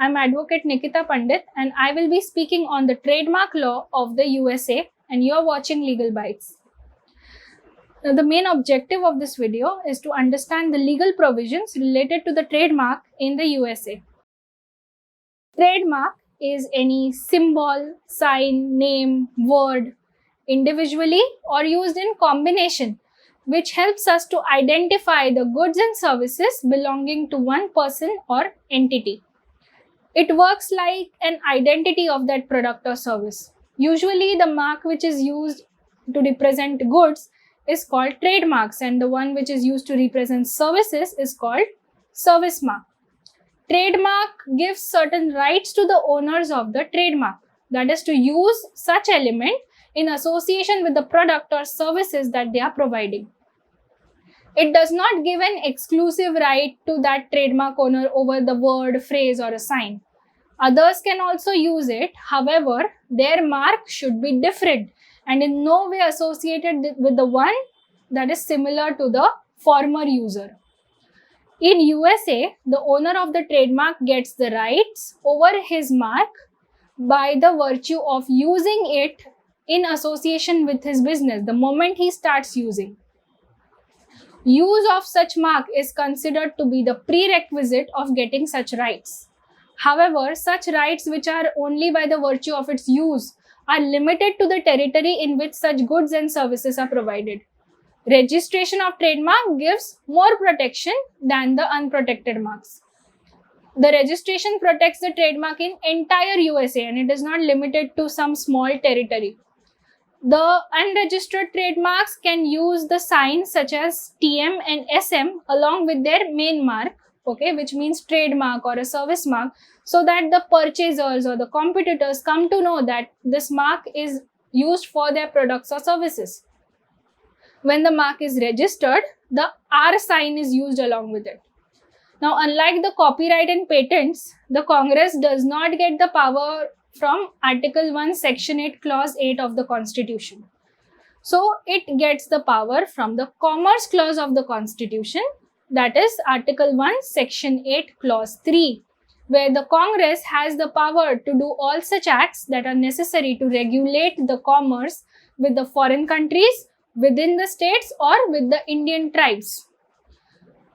I'm Advocate Nikita Pandit and I will be speaking on the trademark law of the USA, and you're watching Legal Bites. Now, the main objective of this video is to understand the legal provisions related to the trademark in the USA. Trademark is any symbol, sign, name, word, individually or used in combination, which helps us to identify the goods and services belonging to one person or entity. It works like an identity of that product or service. Usually the mark which is used to represent goods is called trademarks, and the one which is used to represent services is called service mark. Trademark gives certain rights to the owners of the trademark, that is to use such element in association with the product or services that they are providing. It does not give an exclusive right to that trademark owner over the word, phrase or a sign. Others can also use it. However, their mark should be different and in no way associated with the one that is similar to the former user. In USA, the owner of the trademark gets the rights over his mark by the virtue of using it in association with his business the moment he starts using. Use of such mark is considered to be the prerequisite of getting such rights. However, such rights which are only by the virtue of its use are limited to the territory in which such goods and services are provided. Registration of trademark gives more protection than the unprotected marks. The registration protects the trademark in entire USA and it is not limited to some small territory. The unregistered trademarks can use the signs such as TM and SM along with their main mark, which means trademark or a service mark, so that the purchasers or the competitors come to know that this mark is used for their products or services. When the mark is registered, the R sign is used along with it. Now, unlike the copyright and patents, the Congress does not get the power from Article 1, Section 8, Clause 8 of the Constitution. So, it gets the power from the Commerce Clause of the Constitution, that is Article 1, Section 8, Clause 3, where the Congress has the power to do all such acts that are necessary to regulate the commerce with the foreign countries, within the states or with the Indian tribes.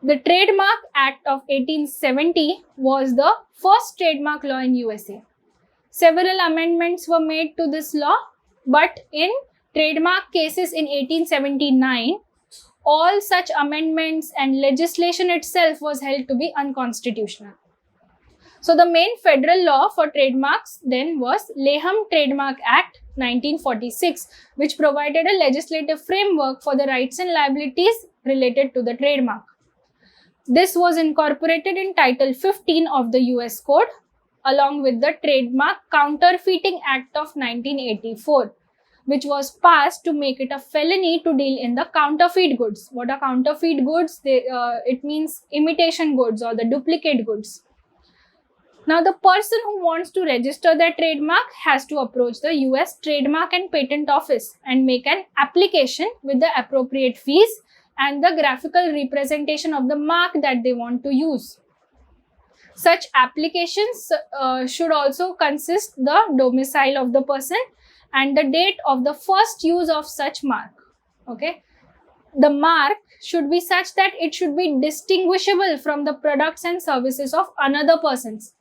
The Trademark Act of 1870 was the first trademark law in USA. Several amendments were made to this law, but in trademark cases in 1879, all such amendments and legislation itself was held to be unconstitutional. So the main federal law for trademarks then was Lanham Trademark Act 1946, which provided a legislative framework for the rights and liabilities related to the trademark. This was incorporated in Title 15 of the US Code along with the Trademark Counterfeiting Act of 1984, which was passed to make it a felony to deal in the counterfeit goods. What are counterfeit goods? It means imitation goods or the duplicate goods. Now, the person who wants to register their trademark has to approach the US Trademark and Patent Office and make an application with the appropriate fees and the graphical representation of the mark that they want to use. Such applications should also consist the domicile of the person and the date of the first use of such mark. The mark should be such that it should be distinguishable from the products and services of another persons.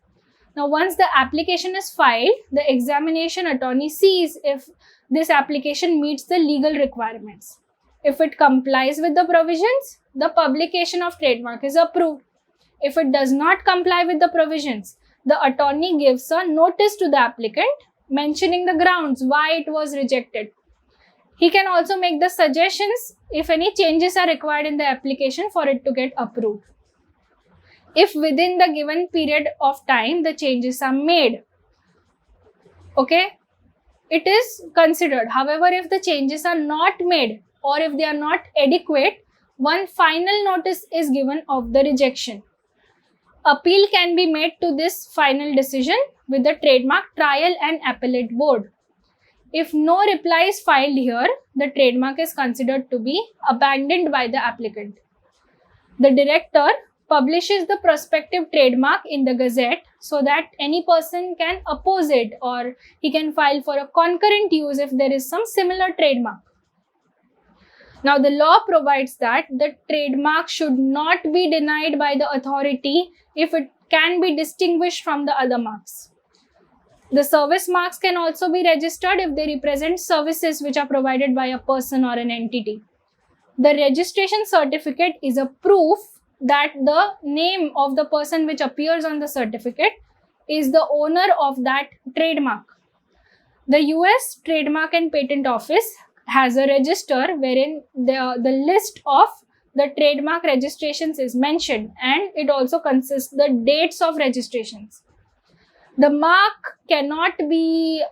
Now, once the application is filed, the examination attorney sees if this application meets the legal requirements. If it complies with the provisions, the publication of trademark is approved. If it does not comply with the provisions, the attorney gives a notice to the applicant mentioning the grounds why it was rejected. He can also make the suggestions if any changes are required in the application for it to get approved. If within the given period of time the changes are made, it is considered. However, if the changes are not made or if they are not adequate, one final notice is given of the rejection. Appeal can be made to this final decision with the Trademark Trial and Appellate Board. If no reply is filed here, the trademark is considered to be abandoned by the applicant. The director publishes the prospective trademark in the Gazette so that any person can oppose it, or he can file for a concurrent use if there is some similar trademark. Now, the law provides that the trademark should not be denied by the authority if it can be distinguished from the other marks. The service marks can also be registered if they represent services which are provided by a person or an entity. The registration certificate is a proof that the name of the person which appears on the certificate is the owner of that trademark. The US Trademark and Patent Office has a register wherein the list of the trademark registrations is mentioned, and it also consists the dates of registrations. The mark cannot be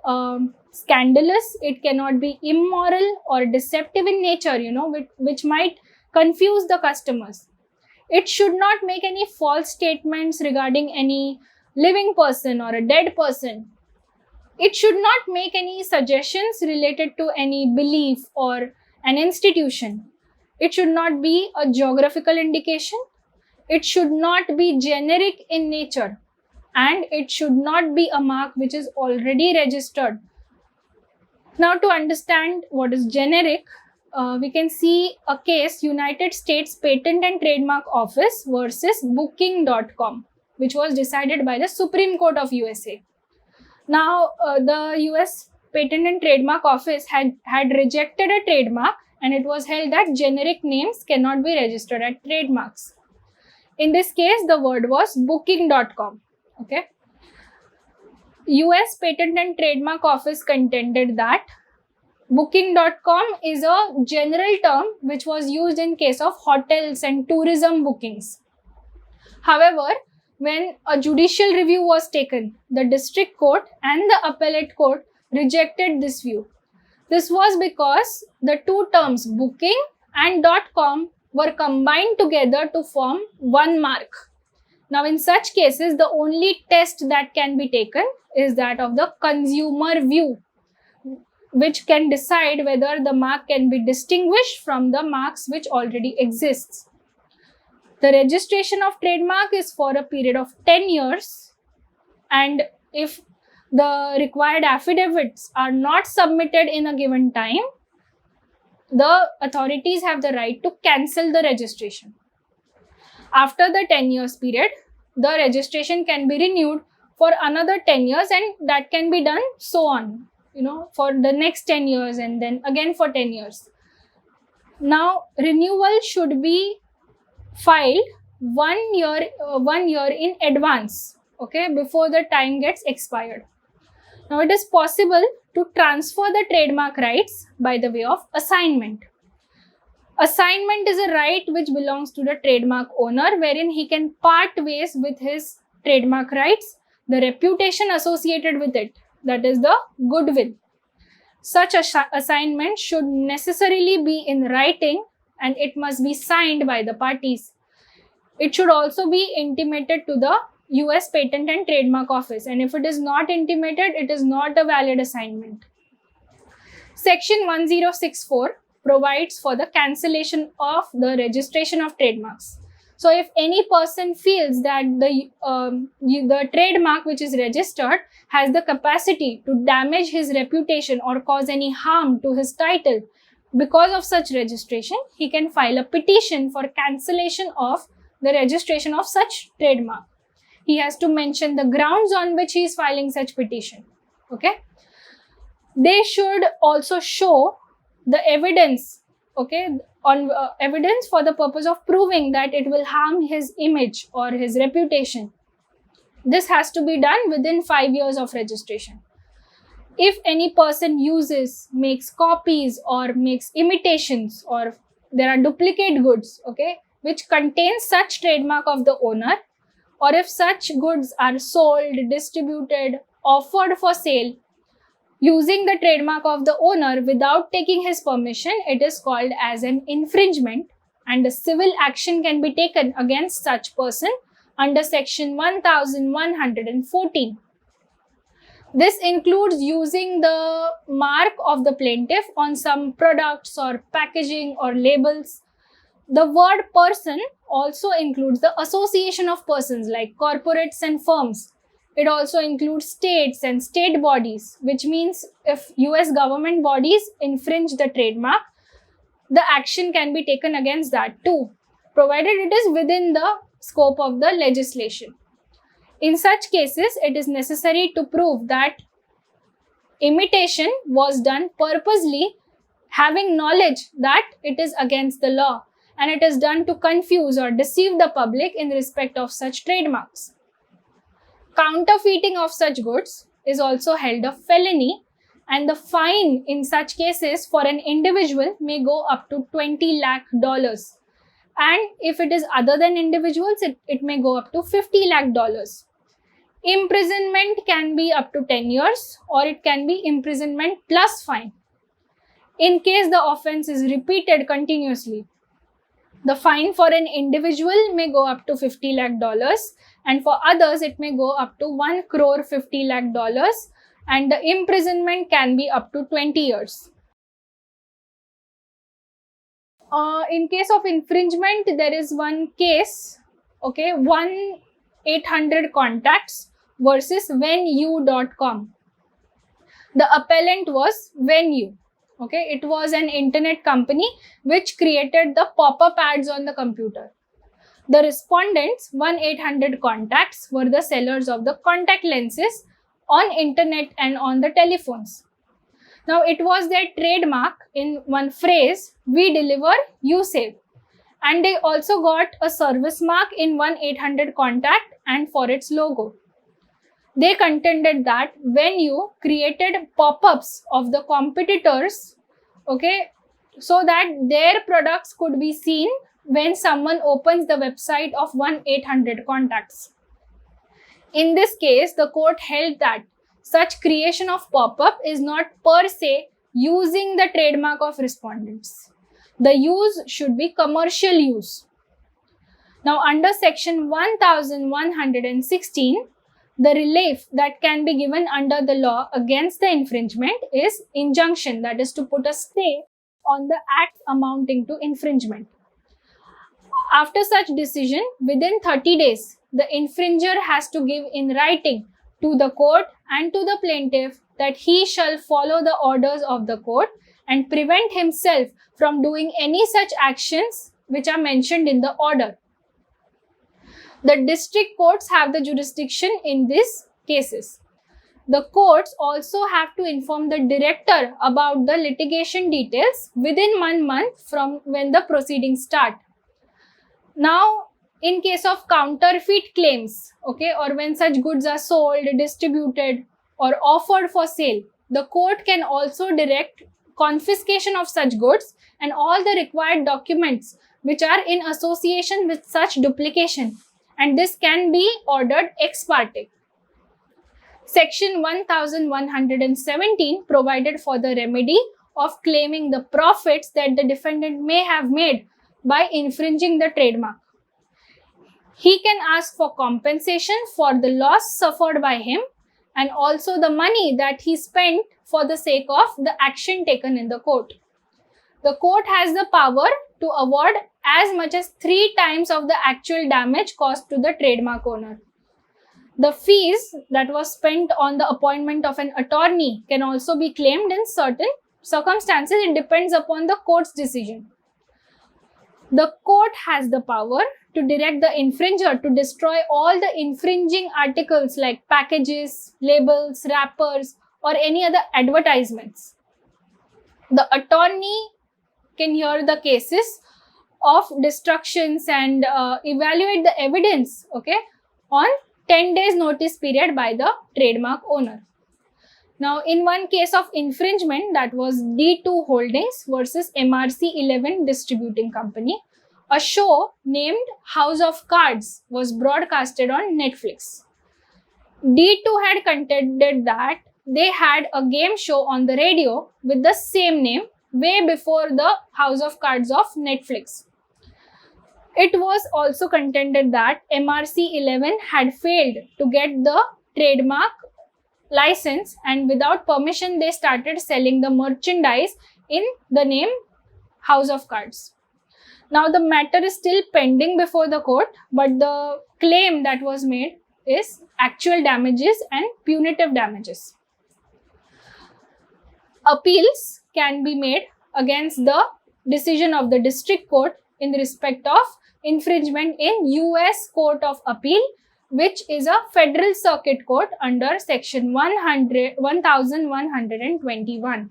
scandalous, it cannot be immoral or deceptive in nature, which might confuse the customers. It should not make any false statements regarding any living person or a dead person. It should not make any suggestions related to any belief or an institution. It should not be a geographical indication. It should not be generic in nature. And it should not be a mark which is already registered. Now, to understand what is generic, we can see a case, United States Patent and Trademark Office versus Booking.com, which was decided by the Supreme Court of USA. Now, the US Patent and Trademark Office had rejected a trademark, and it was held that generic names cannot be registered as trademarks. In this case, the word was Booking.com. Okay. US Patent and Trademark Office contended that Booking.com is a general term which was used in case of hotels and tourism bookings. However, when a judicial review was taken, the district court and the appellate court rejected this view. This was because the two terms booking and .com were combined together to form one mark. Now, in such cases, the only test that can be taken is that of the consumer view, which can decide whether the mark can be distinguished from the marks which already exists. The registration of trademark is for a period of 10 years, and if the required affidavits are not submitted in a given time, the authorities have the right to cancel the registration. After the 10 years period, the registration can be renewed for another 10 years, and that can be done so on, for the next 10 years and then again for 10 years. Now, renewal should be filed 1 year in advance, before the time gets expired. Now, it is possible to transfer the trademark rights by the way of assignment. Assignment is a right which belongs to the trademark owner, wherein he can part ways with his trademark rights, the reputation associated with it, that is the goodwill. Such assignment should necessarily be in writing, and it must be signed by the parties. It should also be intimated to the US Patent and Trademark Office, and if it is not intimated, it is not a valid assignment. Section 1064 provides for the cancellation of the registration of trademarks. So, if any person feels that the trademark which is registered has the capacity to damage his reputation or cause any harm to his title because of such registration, he can file a petition for cancellation of the registration of such trademark. He has to mention the grounds on which he is filing such petition. They should also show the evidence, on evidence for the purpose of proving that it will harm his image or his reputation. This has to be done within 5 years of registration. If any person makes copies or makes imitations, or there are duplicate goods, which contain such trademark of the owner, or if such goods are sold, distributed, offered for sale using the trademark of the owner without taking his permission, it is called as an infringement, and a civil action can be taken against such person under section 1114. This includes using the mark of the plaintiff on some products or packaging or labels. The word person also includes the association of persons like corporates and firms. It also includes states and state bodies, which means if US government bodies infringe the trademark, the action can be taken against that too, provided it is within the scope of the legislation. In such cases, it is necessary to prove that imitation was done purposely, having knowledge that it is against the law, and it is done to confuse or deceive the public in respect of such trademarks. Counterfeiting of such goods is also held a felony, and the fine in such cases for an individual may go up to $20 lakh. And if it is other than individuals, it may go up to $50 lakh. Imprisonment can be up to 10 years, or it can be imprisonment plus fine. In case the offense is repeated continuously, the fine for an individual may go up to $50 lakh, and for others it may go up to $1 crore $50 lakh, and the imprisonment can be up to 20 years. In case of infringement, there is one case, 1-800-contacts versus whenyou.com. The appellant was Venue. It was an internet company which created the pop-up ads on the computer. The respondents, 1-800-contacts, were the sellers of the contact lenses on internet and on the telephones. Now, it was their trademark in one phrase, "We deliver, you save." And they also got a service mark in 1-800-contact and for its logo. They contended that Venue created pop-ups of the competitors, so that their products could be seen when someone opens the website of 1-800-contacts. In this case, the court held that such creation of pop-up is not per se using the trademark of respondents. The use should be commercial use. Now, under section 1116, the relief that can be given under the law against the infringement is injunction, that is to put a stay on the act amounting to infringement. After such decision, within 30 days, the infringer has to give in writing to the court and to the plaintiff that he shall follow the orders of the court and prevent himself from doing any such actions which are mentioned in the order. The district courts have the jurisdiction in these cases. The courts also have to inform the director about the litigation details within 1 month from when the proceedings start. Now, in case of counterfeit claims, or when such goods are sold, distributed, or offered for sale, the court can also direct confiscation of such goods and all the required documents which are in association with such duplication, and this can be ordered ex parte. Section 1117 provided for the remedy of claiming the profits that the defendant may have made by infringing the trademark. He can ask for compensation for the loss suffered by him and also the money that he spent for the sake of the action taken in the court. The court has the power to award as much as 3 times of the actual damage caused to the trademark owner. The fees that was spent on the appointment of an attorney can also be claimed in certain circumstances. It depends upon the court's decision. The court has the power to direct the infringer to destroy all the infringing articles like packages, labels, wrappers, or any other advertisements. The attorney can hear the cases of destructions and evaluate the evidence, on 10 days notice period by the trademark owner. Now, in one case of infringement, that was D2 Holdings versus MRC 11 Distributing Company, a show named House of Cards was broadcasted on Netflix. D2 had contended that they had a game show on the radio with the same name way before the House of Cards of Netflix. It was also contended that MRC 11 had failed to get the trademark license, and without permission they started selling the merchandise in the name House of Cards. Now, the matter is still pending before the court, but the claim that was made is actual damages and punitive damages. Appeals can be made against the decision of the district court in respect of infringement in US Court of Appeal, which is a federal circuit court under section 1121.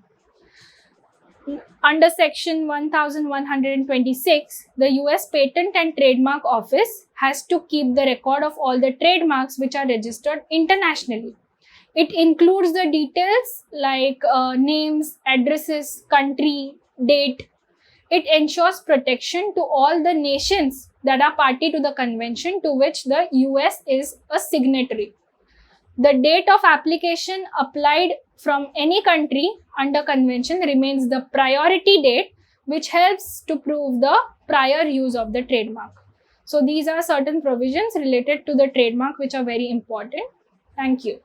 Under section 1126, the US Patent and Trademark Office has to keep the record of all the trademarks which are registered internationally. It includes the details like names, addresses, country, date. It ensures protection to all the nations that are party to the convention to which the US is a signatory. The date of application applied from any country under convention remains the priority date, which helps to prove the prior use of the trademark. So these are certain provisions related to the trademark which are very important. Thank you.